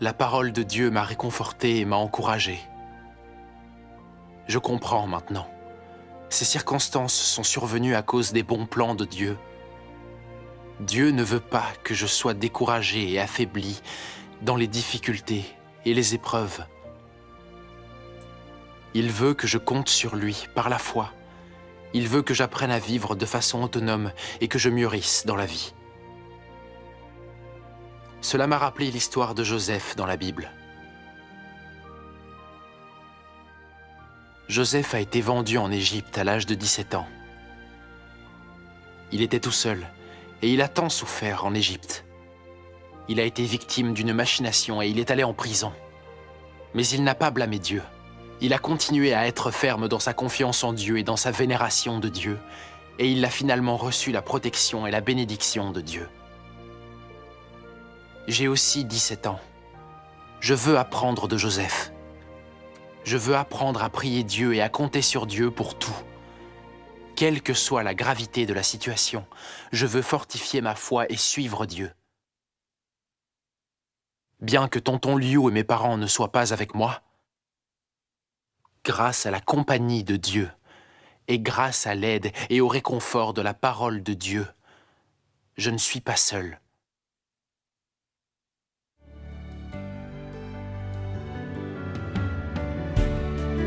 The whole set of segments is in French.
La parole de Dieu m'a réconforté et m'a encouragé. Je comprends maintenant. Ces circonstances sont survenues à cause des bons plans de Dieu. Dieu ne veut pas que je sois découragé et affaibli dans les difficultés et les épreuves. Il veut que je compte sur lui par la foi. Il veut que j'apprenne à vivre de façon autonome et que je mûrisse dans la vie. Cela m'a rappelé l'histoire de Joseph dans la Bible. Joseph a été vendu en Égypte à l'âge de 17 ans. Il était tout seul et il a tant souffert en Égypte. Il a été victime d'une machination et il est allé en prison. Mais il n'a pas blâmé Dieu. Il a continué à être ferme dans sa confiance en Dieu et dans sa vénération de Dieu, et il a finalement reçu la protection et la bénédiction de Dieu. J'ai aussi 17 ans. Je veux apprendre de Joseph. Je veux apprendre à prier Dieu et à compter sur Dieu pour tout. Quelle que soit la gravité de la situation, je veux fortifier ma foi et suivre Dieu. Bien que tonton Liu et mes parents ne soient pas avec moi, grâce à la compagnie de Dieu et grâce à l'aide et au réconfort de la parole de Dieu, je ne suis pas seul.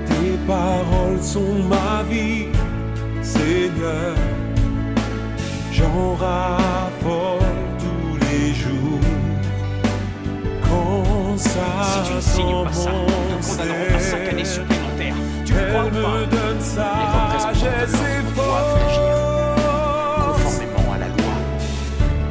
Tes paroles sont ma vie, Seigneur. J'en raffole tous les jours. Quand ça Si tu ne signes pas ça, nous te condamnerons à 5 années supplémentaires. Tu ne crois elle ou pas? me donne Les sagesse représentants et de l'ordre doivent agir force. conformément à la loi.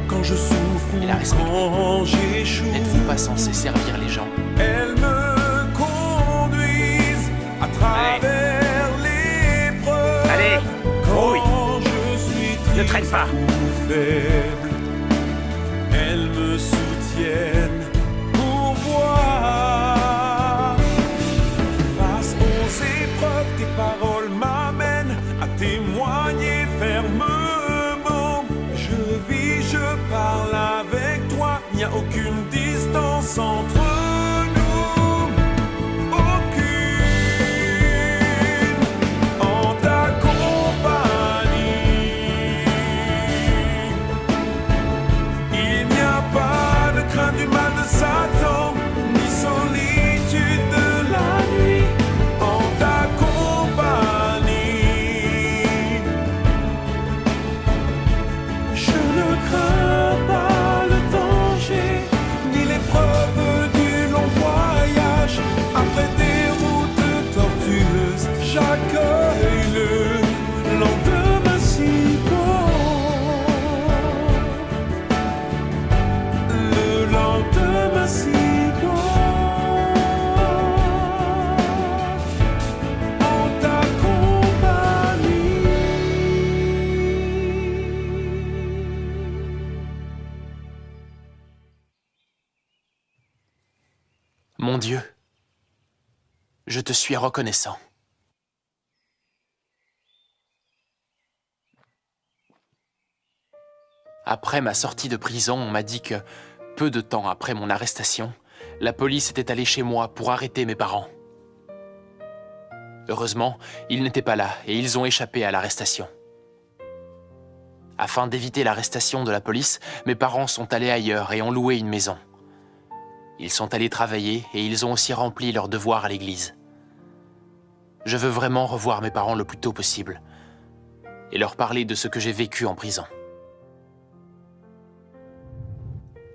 Quand je souffre Et la ou respecter. quand j'échoue, N'êtes-vous pas censé servir les gens? elles me conduisent à travers l'épreuve. Allez, grouille. Quand je suis triste Ne traîne pas. ou faible, elles me soutiennent pour voir. Face aux épreuves, tes paroles m'amènent à témoigner fermement. Je vis, je parle avec toi, il n'y a aucune distance entre nous. Aucune. En ta compagnie, il n'y a pas de crainte du mal de Satan, ni solitude de la nuit. En ta compagnie, je ne crains pas le danger, ni l'épreuve du long voyage. Après des routes tortueuses, j'accueille le lendemain si beau. Le lendemain si beau. En ta compagnie. Mon Dieu, je te suis reconnaissant. Après ma sortie de prison, on m'a dit que, peu de temps après mon arrestation, la police était allée chez moi pour arrêter mes parents. Heureusement, ils n'étaient pas là et ils ont échappé à l'arrestation. Afin d'éviter l'arrestation de la police, mes parents sont allés ailleurs et ont loué une maison. Ils sont allés travailler et ils ont aussi rempli leurs devoirs à l'église. Je veux vraiment revoir mes parents le plus tôt possible et leur parler de ce que j'ai vécu en prison.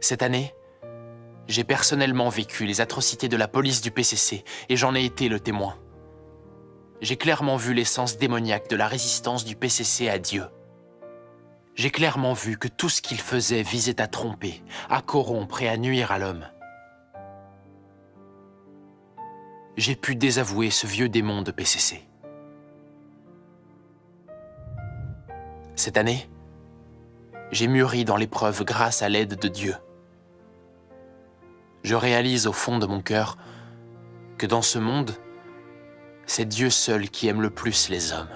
Cette année, j'ai personnellement vécu les atrocités de la police du PCC et j'en ai été le témoin. J'ai clairement vu l'essence démoniaque de la résistance du PCC à Dieu. J'ai clairement vu que tout ce qu'ils faisaient visait à tromper, à corrompre et à nuire à l'homme. J'ai pu désavouer ce vieux démon de PCC. Cette année, j'ai mûri dans l'épreuve grâce à l'aide de Dieu. Je réalise au fond de mon cœur que dans ce monde, c'est Dieu seul qui aime le plus les hommes.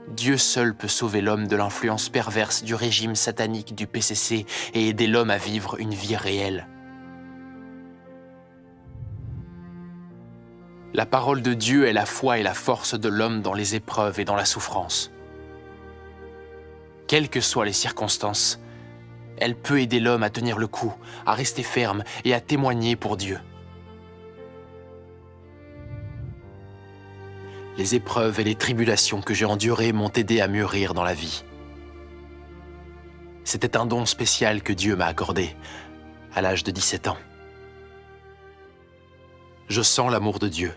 Dieu seul peut sauver l'homme de l'influence perverse du régime satanique du PCC et aider l'homme à vivre une vie réelle. La parole de Dieu est la foi et la force de l'homme dans les épreuves et dans la souffrance. Quelles que soient les circonstances, elle peut aider l'homme à tenir le coup, à rester ferme et à témoigner pour Dieu. Les épreuves et les tribulations que j'ai endurées m'ont aidé à mûrir dans la vie. C'était un don spécial que Dieu m'a accordé à l'âge de 17 ans. Je sens l'amour de Dieu.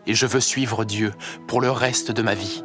Et je veux suivre Dieu pour le reste de ma vie.